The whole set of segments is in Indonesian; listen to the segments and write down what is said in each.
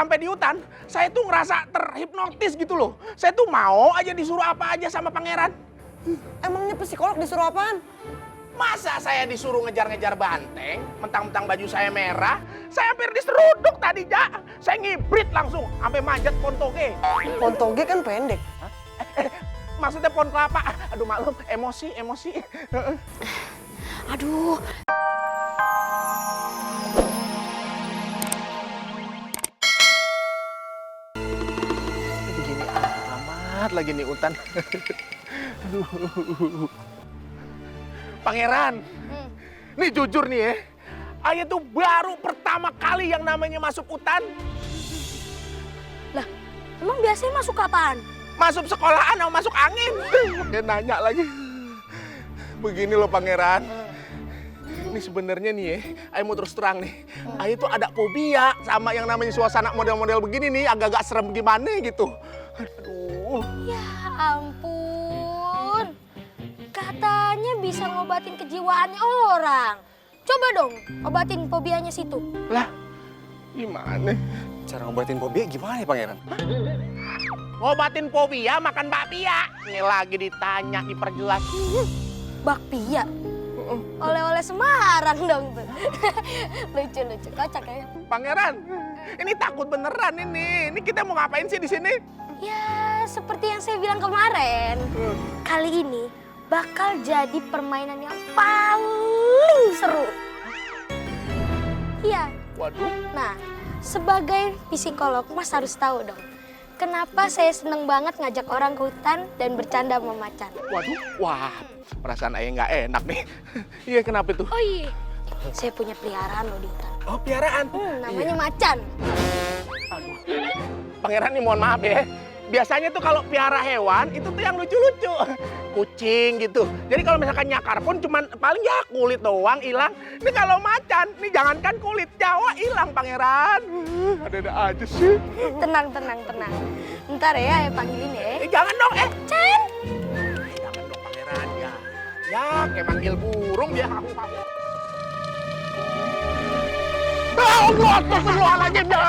sampai di hutan, saya tuh ngerasa terhipnotis gitu loh. Saya tuh mau aja disuruh apa aja sama pangeran. Emangnya psikolog disuruh apaan? Masa saya disuruh ngejar-ngejar banteng, mentang-mentang baju saya merah, saya hampir diseruduk tadi, Jak. Saya ngibrit langsung, sampai manjat pohon toge. Pohon toge kan pendek. Maksudnya pohon kelapa. Aduh maklum, emosi. Aduh. Begini amat lagi nih hutan. Aduh. Pangeran, nih jujur nih ya, Ayah tuh baru pertama kali yang namanya masuk hutan. Lah, emang biasanya masuk kapan? Masuk sekolahan atau masuk angin? Dia nanya lagi. Begini loh Pangeran. Ini sebenarnya nih ya, Ayah mau terus terang nih. Ayah tuh ada fobia sama yang namanya suasana model-model begini nih, agak-agak serem gimana gitu. Aduh. Ya ampun. Katanya bisa ngobatin kejiwaannya orang. Coba dong obatin fobianya situ. Lah, gimana? Cara ngobatin fobia gimana ya, Pangeran? Ngobatin fobia makan bakpia. Ini lagi ditanya, diperjelas. Bakpia. Oleh-oleh Semarang dong tuh. Lucu-lucu, kocak ya. Pangeran, ini takut beneran ini. Ini kita mau ngapain sih di sini? Ya, seperti yang saya bilang kemarin. Kali ini bakal jadi permainan yang paling seru. Iya. Waduh. Nah, sebagai psikolog, Mas harus tahu dong. Kenapa saya seneng banget ngajak orang ke hutan dan bercanda sama macan. Waduh, wah, perasaan Ayah nggak enak nih. Iya, kenapa itu? Oh iya, saya punya peliharaan loh di hutan. Oh, piaraan. Namanya macan. Aduh. Pangeran nih mohon maaf ya. Biasanya tuh kalau piara hewan itu tuh yang lucu-lucu. Kucing gitu. Jadi kalau misalkan nyakar pun cuman paling ya kulit doang hilang. Ini kalau macan, nih jangankan kulit, Jawa hilang Pangeran. Ada-ada aja sih. Tenang. Ntar ya, panggilin ya. Jangan dong, Chan. Jangan dong Pangeran ya. Ya, kayak manggil burung dia kaku. Allah, astagfirullahaladzim ya.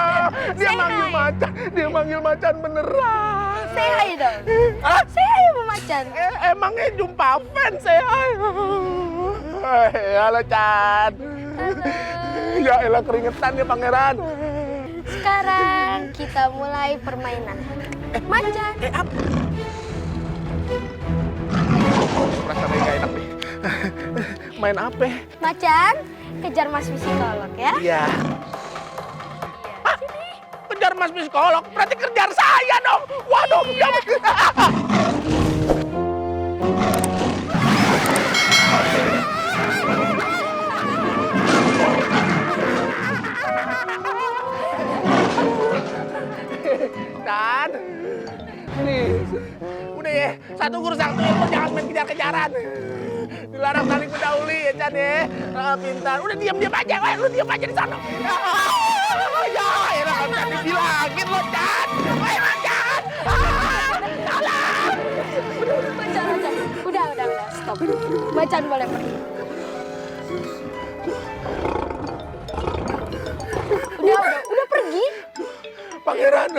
Dia manggil macan beneran. Say hi dong. Hah? Say hi sama macan. Emangnya jumpa fans saya. Halo Chan. Halo. Ya elah keringetan ya Pangeran. Sekarang kita mulai permainan. Macan. Apa? Rasanya gak enak nih. Main apa? Macan, kejar Mas psikolog ya. Iya. Hah? Kejar Mas psikolog? Berarti kejar saya dong. Waduh, ya. Dan nih, udah ya, satu guru satu ilmu, jangan main kejar-kejaran. Dilarang saling mendahului ya Chan ya. Pintar, udah diam-diam aja, weh. Lu diam aja di sana. Ya elah kan Chan dibilangin lo Chan. Weh Macan. Tolong. Macan. Udah, stop. Macan boleh pergi. Udah pergi. Pangeran,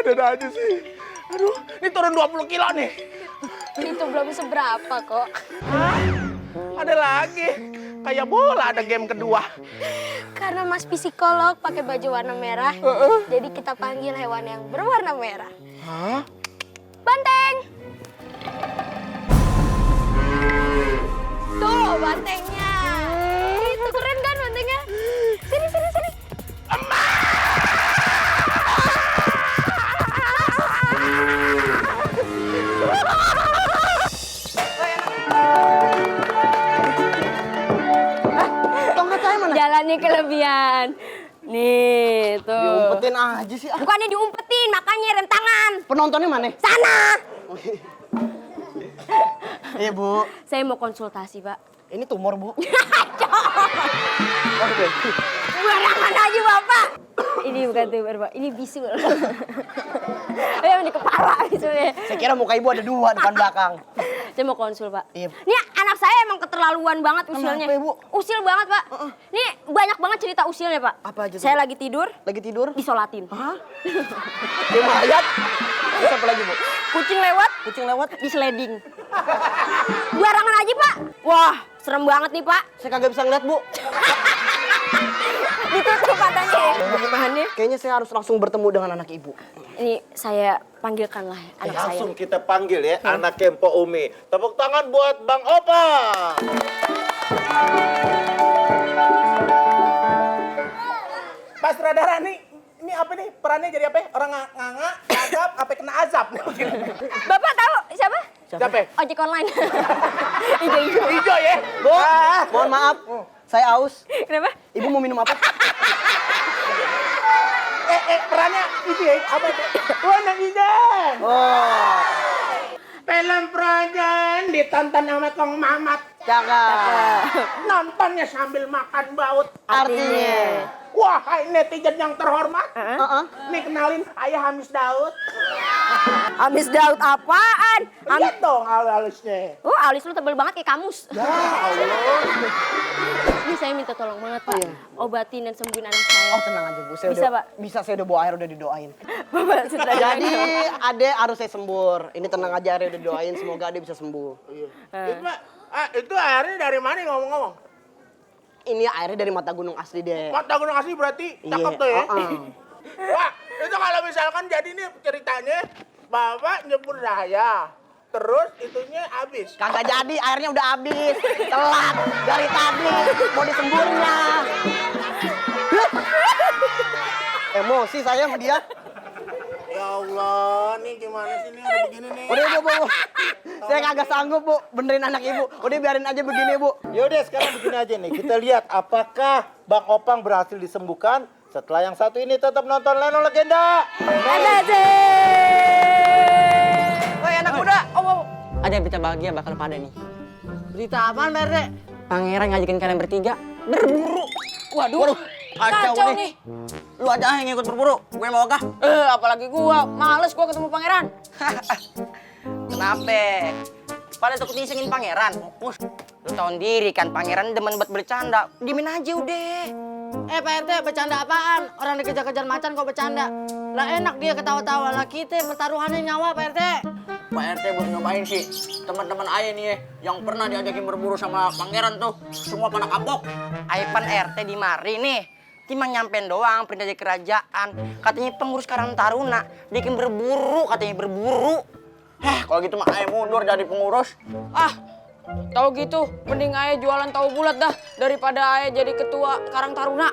ada aja sih. Aduh, ini turun 20 kilo nih. Itu belum seberapa kok. Hah? Ada lagi. Kayak bola ada game kedua. Karena Mas psikolog pakai baju warna merah, jadi kita panggil hewan yang berwarna merah. Hah? Banteng. Tuh bantengnya. Itu keren kan bantengnya? Sini. Jalannya kelebihan. Nih, tuh. Diumpetin aja sih. Bukannya diumpetin, makanya rem tangan. Penontonnya mana? Sana. Iya, Bu. Saya mau konsultasi, Pak. Ini tumor, Bu. Barangan aja, Bapak. Ini bukan tumor, Pak. Ini bisul. Yang di kepala bisulnya. Saya kira muka Ibu ada dua depan belakang. Saya mau konsul, Pak. Iya. Ini anak saya emang keterlaluan keterlaluan banget usilnya. Kenapa, Ibu? Usil banget, Pak. Nih banyak banget cerita usilnya, Pak. Apa aja tuh? Saya lagi tidur, Lagi tidur? disolatin. Hah? Dia mayat? Terus apa lagi, Bu? Kucing lewat, Kucing lewat? diseleding. Barangan aja, Pak. Wah, serem banget nih, Pak. Saya kagak bisa ngeliat, Bu. Ditutup matanya ya. Gimana? Kayaknya saya harus langsung bertemu dengan anak Ibu. Ini saya panggilkanlah anak saya. Langsung kita panggil ya anak Kempo Umi. Tepuk tangan buat Bang Opa. Pak Sutradara ini apa nih? Perannya jadi apa? Orang nganga, azab, apa kena azab? Bapak tahu siapa? Siapa? Ojek online. Ijo-ijo. Hijau ya? Bu, mohon maaf. Saya aus. Kenapa? Ibu mau minum apa? Perannya itu ya? Apa itu? Wah, Nang Ijan. Oh, Film Frozen ditonton sama Kong Mamat. cakep. Nontonnya sambil makan baut. Artinya. Wah, hai netizen yang terhormat. Heeh. Nih kenalin, ayah Hamis Daud. Habis Daud apaan? Lihat dong alis-alisnya. Oh, alis lu tebel banget kayak kamus. Ya Allah. Ini saya minta tolong banget, Pak. Obatin dan sembuhin anak saya. Oh, tenang aja, Bu. Saya Bisa, udah, Pak? Bisa, saya udah bawa air, udah didoain. Bapak sudah Jadi, Ade harus saya sembur. Ini tenang aja, Ade udah didoain. Semoga Ade bisa sembuh. Itu airnya dari mana ngomong-ngomong? Ini airnya dari mata gunung asli deh. Mata gunung asli berarti cakep tuh ya. Wah, itu kalau misalkan jadi nih ceritanya, Bapak nyebur saya. Terus itunya habis. Kagak jadi, airnya udah habis. Telat dari tadi. Mau disemburnya. Emosi saya sama dia. Ya Allah, nih gimana sih nih ada begini nih. Udah, Bu. Saya kagak sanggup, Bu. Benerin anak Ibu. Udah biarin aja begini, Bu. Yaudah sekarang begini aja nih. Kita lihat apakah Bang Opang berhasil disembuhkan setelah yang satu ini tetap nonton Leno Legenda. Woi, anak muda. Ada berita bahagia bakal pada nih. Berita apaan, Pak RT? Pangeran ngajakin kalian bertiga berburu. Waduh, kacau nih. Lu aja yang ikut berburu. Gue mau kah? Apalagi gua. Males gua ketemu pangeran. Kenapa? Pada takut disengin pangeran. Fokus. Lu tahu diri kan pangeran demen buat bercanda. Diemin aja udah. Pak RT, bercanda apaan? Orang dikejar-kejar macan kok bercanda? Lah enak dia ketawa-tawa. Lah kita pertaruhannya nyawa, Pak RT. Pak RT buat nyobain sih teman-teman Aye nih yang pernah diajakin berburu sama pangeran tuh semua pada kapok. Aipan RT di mari nih. Cuma nyampein doang perintah dari kerajaan. Katanya pengurus Karang Taruna diajakin berburu, katanya berburu. Kalau gitu mah Aye mundur jadi pengurus. Tahu gitu, mending Aye jualan tahu bulat dah daripada Aye jadi ketua Karang Taruna.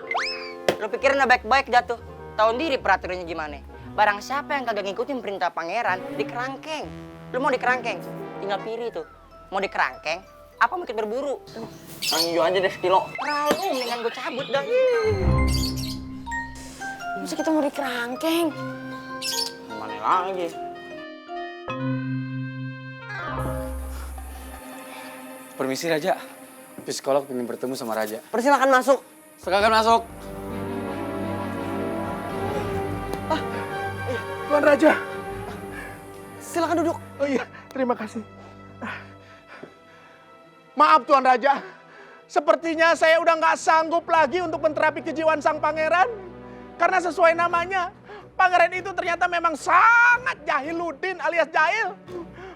Lu pikirin baik-baik dah tuh. Tahu diri peraturannya gimana? Barang siapa yang kagak ngikutin perintah pangeran, dikerangkeng. Lu mau dikerangkeng? Tinggal pilih tuh. Mau dikerangkeng, apa mau ikut berburu? Yang hijau aja deh sekilo. Terlalu, mendingan gue cabut dah. Masa kita mau dikerangkeng? Mana lagi? Permisi Raja. Psikolog ingin bertemu sama Raja. Persilakan masuk. Silakan masuk. Tuan Raja. Silakan duduk. Oh iya, terima kasih. Maaf Tuan Raja. Sepertinya saya udah nggak sanggup lagi untuk menterapi kejiwaan sang pangeran. Karena sesuai namanya, pangeran itu ternyata memang sangat jahiludin alias jahil.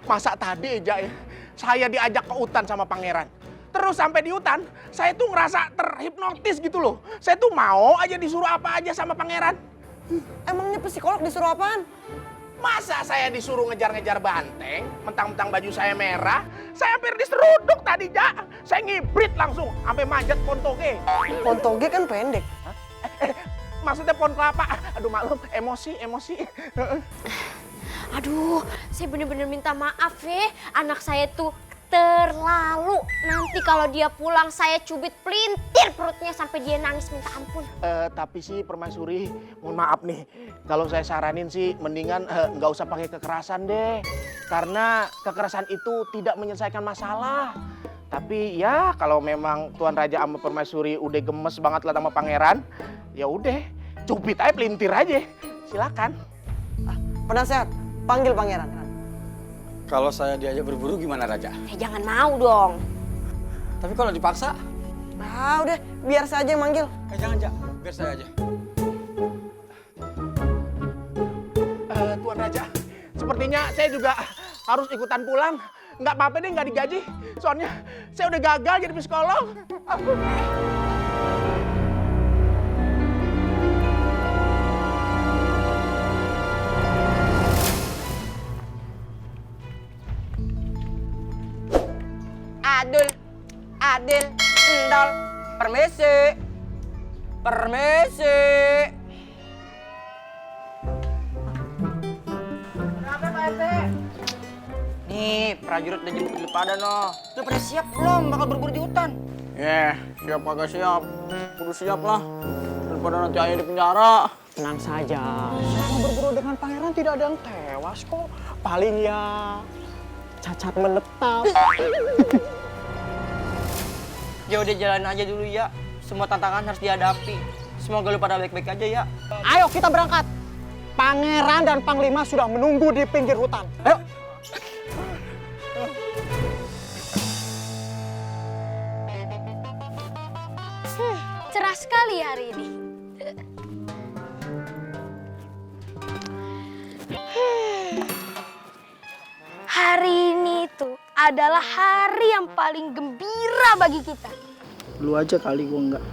Masa tadi aja ya, saya diajak ke hutan sama pangeran. Terus sampai di hutan, saya tuh ngerasa terhipnotis gitu loh. Saya tuh mau aja disuruh apa aja sama pangeran. Emangnya psikolog disuruh apaan? Masa saya disuruh ngejar-ngejar banteng, mentang-mentang baju saya merah, saya hampir diseruduk tadi, Jak. Saya ngibrit langsung, sampai manjat pohon toge. Pohon toge kan pendek. Maksudnya pohon kelapa. Aduh maklum, emosi. Aduh, saya bener-bener minta maaf ya. Anak saya tuh terlalu. Nanti kalau dia pulang saya cubit pelintir perutnya sampai dia nangis minta ampun. Tapi sih Permaisuri, mohon maaf nih. Kalau saya saranin sih mendingan nggak usah pakai kekerasan deh. Karena kekerasan itu tidak menyelesaikan masalah. Tapi ya kalau memang Tuan Raja sama Permaisuri udah gemes banget lah sama pangeran, ya udah cubit aja pelintir aja. Silakan. Penasehat, panggil pangeran. Kalau saya diajak berburu gimana Raja? Jangan mau dong. Tapi kalau dipaksa, Ah, udah, biar saja yang manggil. jangan, Jak. Biar saya aja. Tuan Raja, sepertinya saya juga harus ikutan pulang. Nggak apa-apa deh, nggak digaji. Soalnya saya udah gagal jadi psikolog. Adul, Adil, Endol, permisi. Permisi. Kenapa Pak RT? Nih, prajurit udah jemput lu pada no. Lu pada siap belum bakal berburu di hutan? Siap kagak siap. Kudu siap lah. Daripada nanti ayah di penjara. Tenang saja. Selama berburu dengan pangeran tidak ada yang tewas kok. Paling ya cacat menetap. Ya udah jalan aja dulu ya. Semua tantangan harus dihadapi. Semoga lu pada baik-baik aja ya. Ayo kita berangkat. Pangeran dan Panglima sudah menunggu di pinggir hutan. Ayo. Cerah sekali hari ini. Hari ini tuh adalah hari yang paling gembira bagi kita. Lu aja kali gua enggak.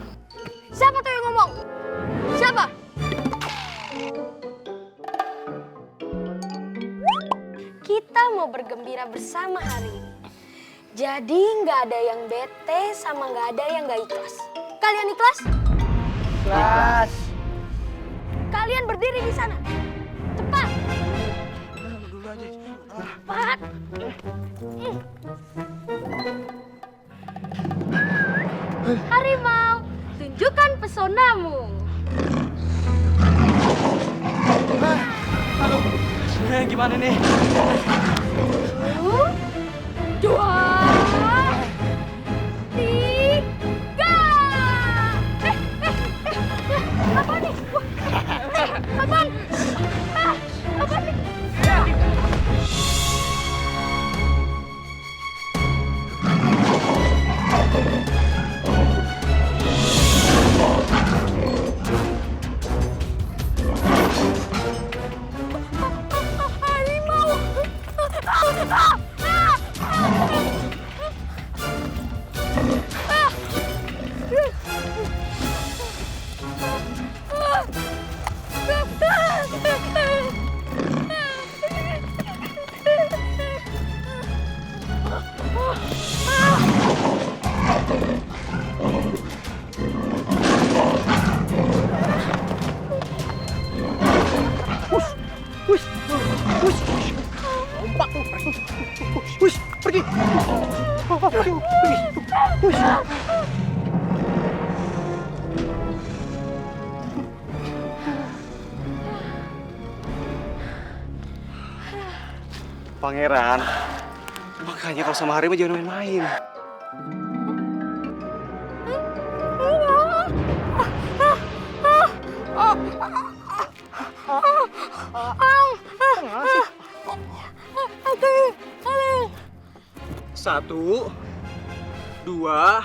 Siapa tuh yang ngomong? Siapa? Kita mau bergembira bersama hari ini. Jadi nggak ada yang bete sama nggak ada yang nggak ikhlas. Kalian ikhlas? Ikhlas. Kalian berdiri di sana. Cepat. Cepat. Harimau, tunjukkan pesonamu. Gimana nih? 1, 2, 3. Apa nih? Apa? Apa nih? Pangeran, makanya kalau sama harimau jangan main-main. Satu, dua,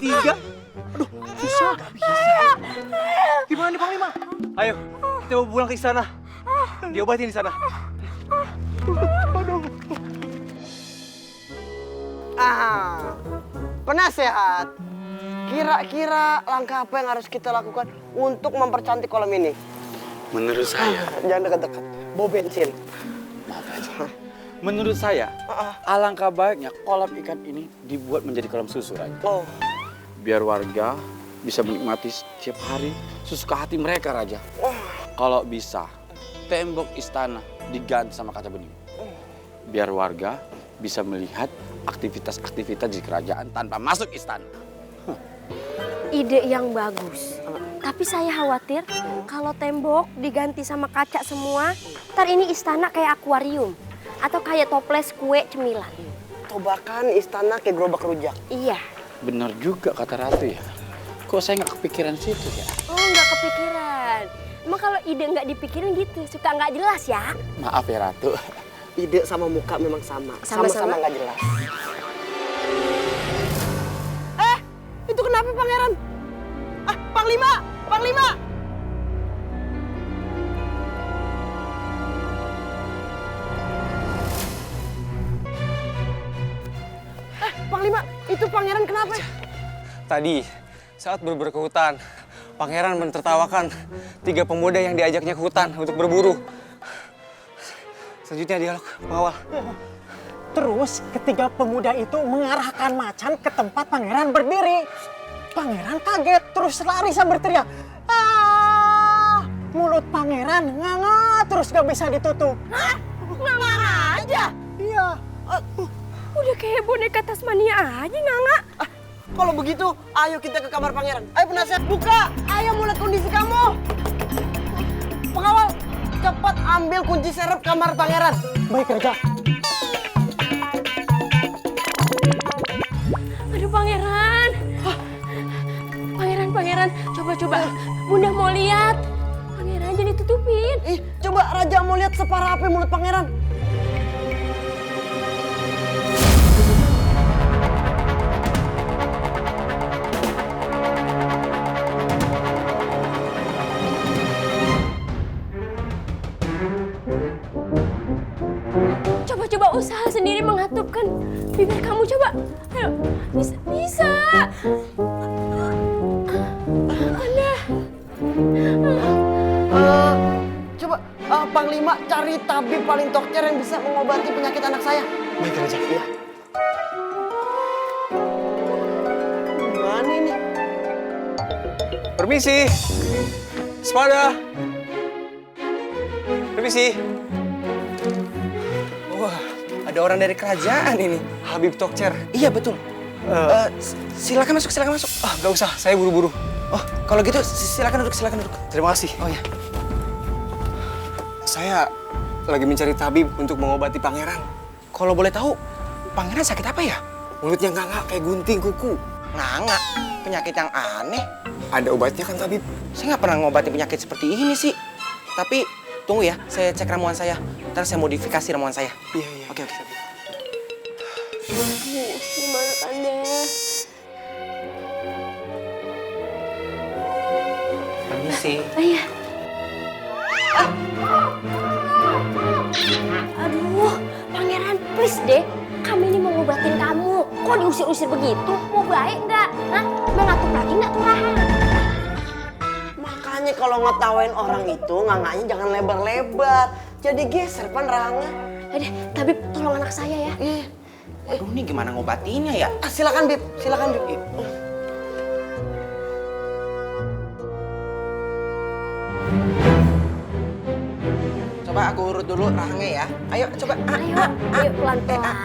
tiga. Aduh, susah. Gimana nih Panglima? Ayo, kita mau pulang ke istana. Diobatin di sana. Penasehat. Kira-kira langkah apa yang harus kita lakukan untuk mempercantik kolam ini? Menurut saya, Jangan dekat-dekat. Bau bensin. menurut saya, alangkah baiknya kolam ikan ini dibuat menjadi kolam susu, Raja. Oh, Biar warga bisa menikmati setiap hari sesuka hati mereka, Raja. Kalau bisa, tembok istana diganti sama kaca bening. Biar warga bisa melihat aktivitas-aktivitas di kerajaan tanpa masuk istana. Ide yang bagus. Tapi saya khawatir kalau tembok diganti sama kaca semua, ntar ini istana kayak akuarium atau kayak toples kue cemilan. atau bahkan istana kayak gerobak rujak. Iya. Benar juga kata Ratu ya. Kok saya nggak kepikiran situ ya? Oh, nggak kepikiran. Emang kalau ide nggak dipikirin gitu, suka nggak jelas ya? Maaf ya Ratu. Ide sama muka memang sama. Sama-sama Sama-sama nggak jelas. pangeran? Ah, Panglima! Panglima! Panglima, itu pangeran kenapa? Tadi, saat berburu ke hutan, pangeran mentertawakan 3 pemuda yang diajaknya ke hutan untuk berburu. Selanjutnya dialog pengawal. Terus ketiga pemuda itu mengarahkan macan ke tempat pangeran berdiri. Pangeran kaget, terus lari sambil berteriak. Ah! Mulut pangeran nganga terus gak bisa ditutup. Hah? Nganga aja? Iya. Udah kayak boneka Tasmania aja, Nganga. Kalau begitu, ayo kita ke kamar pangeran. Ayo penasihat, buka! Ayo mulai kondisi kamu. Pengawal, cepat ambil kunci serep kamar pangeran. Baik, Raja. Aduh, Pangeran. Pangeran, coba. Bunda mau lihat. Pangeran jangan ditutupin. Ih, coba Raja mau lihat separah apa mulut pangeran. Coba usaha sendiri mengatupkan bibir kamu, coba. Ayo, bisa. Coba Panglima cari tabib paling tokcer yang bisa mengobati penyakit anak saya. Baik, Raja. Iya. Gimana ini? Permisi. Sepada. Permisi. Wah, ada orang dari kerajaan ini. Habib Tokcer. Iya betul. Silakan masuk. Ah, nggak usah. Saya buru-buru. Oh, kalau gitu silakan duduk. Terima kasih. Oh ya. Saya lagi mencari tabib untuk mengobati pangeran. Kalau boleh tahu, pangeran sakit apa ya? Mulutnya nganga kayak gunting kuku. Nganga, penyakit yang aneh. Ada obatnya kan, tabib? Saya nggak pernah ngobati penyakit seperti ini sih. Tapi tunggu ya, saya cek ramuan saya. Ntar saya modifikasi ramuan saya. Iya. Oke. Gimana, Kanda? Permisi. Iya. Aduh, Pangeran, please deh. Kami ini mau ngobatin kamu. Kok diusir-usir begitu? Mau baik nggak? Hah? Mau ngatur lagi nggak tuh Raha? Makanya kalau ngetawain orang itu nganganya jangan lebar-lebar. Jadi geser pan rahangnya. Aduh, Tabib, tolong anak saya ya. Aduh, ini gimana ngobatinnya ya? Silakan Bib. Coba aku urut dulu rahangnya ya. Ayo, coba. Ayo pelan-pelan,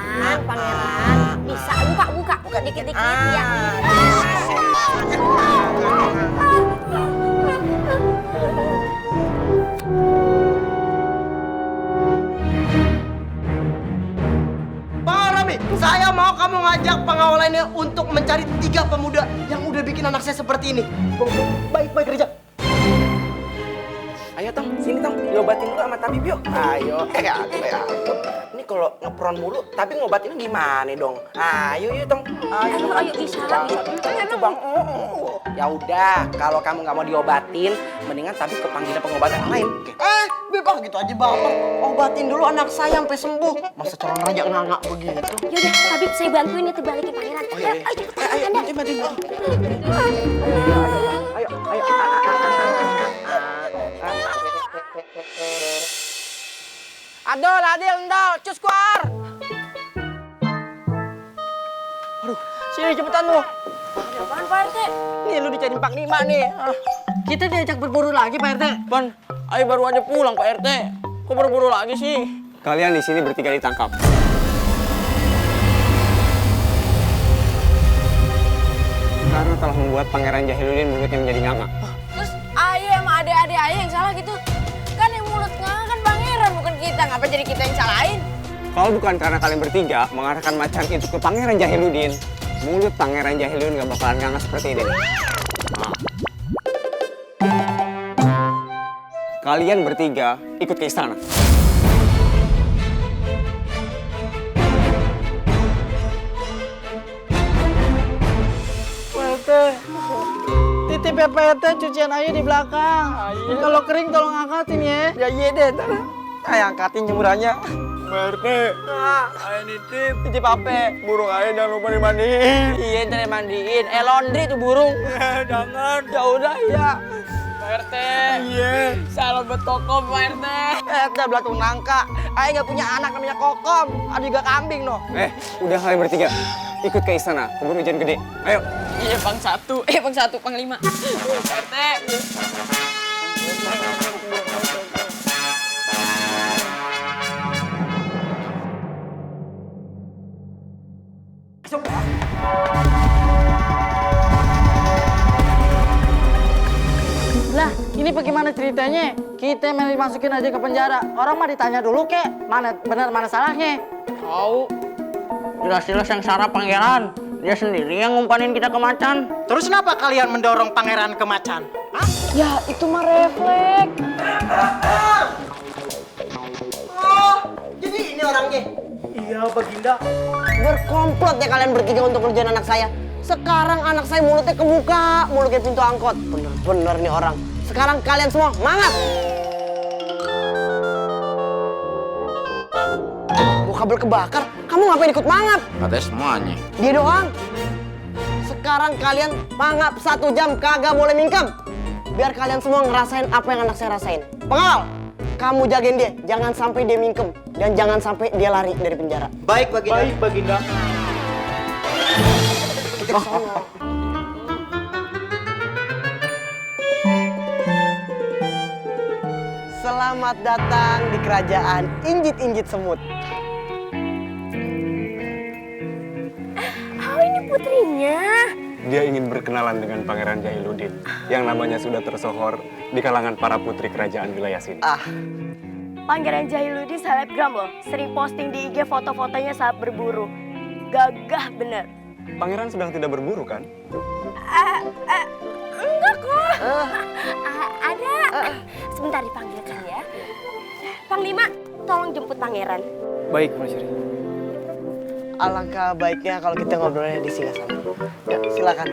Pangeran. Bisa, buka dikit-dikit ya. Pak Rami, saya mau kamu ngajak pengawal lainnya untuk mencari 3 pemuda yang udah bikin anak saya seperti ini. Baik, Raja. Ayo, Tong. Sini, Tong. Diobatin dulu sama tabib yuk. Ayo. Ini kalau ngepron mulu, tapi ngobatinnya gimana dong? Ayo, Tong. Ayo, bisa. Bang. Ya udah, kalau kamu nggak mau diobatin, mendingan tapi kepanggil pengobatan yang lain. Oke. Bib, gitu aja baper. Obatin dulu anak saya sampai sembuh. Masa calon raja nganga begitu? Yaudah, Tabib saya bantuin ya balikin Pangeran. Oh, iya. Ayo, cepetan, Kanda. Ayo. Adil, endol, cus keluar. Aduh, sini cepetan lu. Apaan Pak RT? Nih lu dicariin Panglima nih. Kita diajak berburu lagi Pak RT. Pan, ayo baru aja pulang Pak RT. Kok berburu lagi sih? Kalian di sini bertiga ditangkap. Karena telah membuat Pangeran Jahiludin mulutnya menjadi nganga. Terus ayo sama adik-adik ayo yang salah gitu. Kan yang mulut nganga kan pangeran bukan kita. Ngapa jadi kita yang salahin? Kalau bukan karena kalian bertiga mengarahkan macan itu ke Pangeran Jahiludin, mulut Pangeran Jahiludin gak bakalan nganga seperti ini. Nah. Kalian bertiga ikut ke istana. Pak RT, Titip ya Pak RT cucian air di belakang. Kalau kering tolong angkatin ya. Ya iya deh, saya angkatin jemurannya. Pak RT, ayo nitip apa? Burung ayo jangan lupa dimandiin. Iya, ntar mandiin. Laundry tuh burung. Jangan. Ya udah ya. Pak RT. Iya. Salam buat Kokom Pak RT. RT belatung nangka. Ayo nggak punya anak namanya Kokom. Ada juga kambing noh. Udah kalian bertiga, ikut ke istana, kebun hujan gede. Ayo. Iya Bang Satu. Bang Satu, Panglima. Pak RT. Lah, ini bagaimana ceritanya? Kita main dimasukin aja ke penjara. Orang mah ditanya dulu kek, mana benar mana salahnya. Tahu. Jelas-jelas yang salah pangeran. Dia sendiri yang ngumpanin kita ke macan. Terus kenapa kalian mendorong pangeran ke macan? Hah? Ya, itu mah refleks. Jadi ini orangnya. Iya, Baginda. Berkomplot ya kalian bertiga untuk ngerjain anak saya. Sekarang anak saya mulutnya kebuka, mulutnya pintu angkot. Bener-bener nih orang. Sekarang kalian semua mangap. Mau kabel kebakar, kamu ngapain ikut mangap? Katanya semuanya. Dia doang. Sekarang kalian mangap 1 jam, kagak boleh mingkem. Biar kalian semua ngerasain apa yang anak saya rasain. Pengawal, kamu jagain dia. Jangan sampai dia mingkem. Dan jangan sampai dia lari dari penjara. Baik, Baginda. Baik, Baginda. Kita kesana. Selamat datang di kerajaan Injit-Injit Semut. Oh, ini putrinya. Dia ingin berkenalan dengan Pangeran Jahiludin yang namanya sudah tersohor di kalangan para putri kerajaan wilayah sini. Pangeran Jahiludin selebgram loh. Sering posting di IG foto-fotonya saat berburu. Gagah bener. Pangeran sedang tidak berburu kan? Enggak kok. Ada. Sebentar dipanggilkan ya. Panglima, tolong jemput pangeran. Baik, Masyari. Alangkah baiknya kalau kita ngobrolnya di singgasana. Ya, silakan.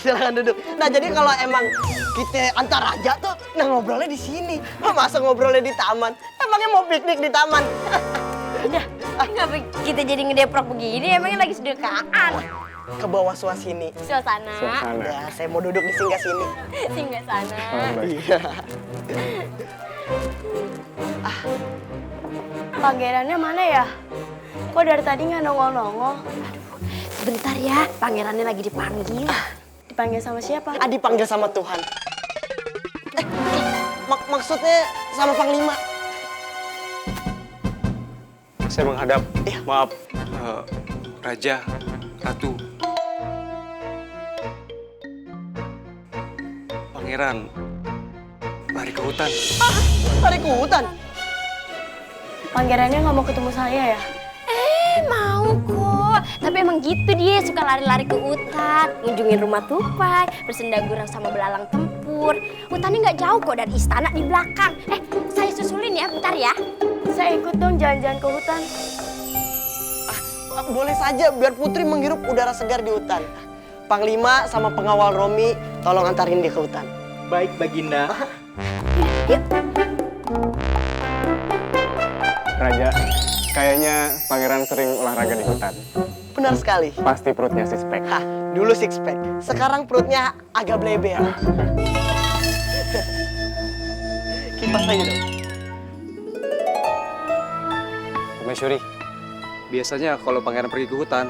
Silakan duduk. Nah, jadi kalau emang kita antar raja tuh, nah ngobrolnya di sini. Masa ngobrolnya di taman? Emangnya mau piknik di taman? Udah, kenapa kita jadi ngedeprok begini? Emangnya lagi sedekaan. Ke bawah suasini. Suasana. Ya, saya mau duduk di singgah sini. Singgah sana. Iya. Pangerannya mana ya? Kok dari tadi nggak nongol-nongol? Aduh, sebentar ya. Pangerannya lagi dipanggil. Dipanggil sama siapa? Dipanggil sama Tuhan. Maksudnya sama Panglima. Saya menghadap. Maaf, Raja, Ratu. Pangeran lari ke hutan. Lari ke hutan? Pangerannya nggak mau ketemu saya ya? Mau kok. Tapi emang gitu dia, suka lari-lari ke hutan, ngunjungin rumah tupai, bersenda gurau sama belalang tempur. Hutannya nggak jauh kok dari istana di belakang. Saya susulin ya, bentar ya. Saya ikut dong jalan-jalan ke hutan. Boleh saja, biar Putri menghirup udara segar di hutan. Panglima sama pengawal Romi, tolong antarin dia ke hutan. Baik, Baginda. Raja, kayaknya Pangeran sering olahraga di hutan. Benar sekali. Pasti perutnya six pack. Dulu six pack, sekarang perutnya agak bleber. Kipas aja dong. Masyuri, biasanya kalau Pangeran pergi ke hutan,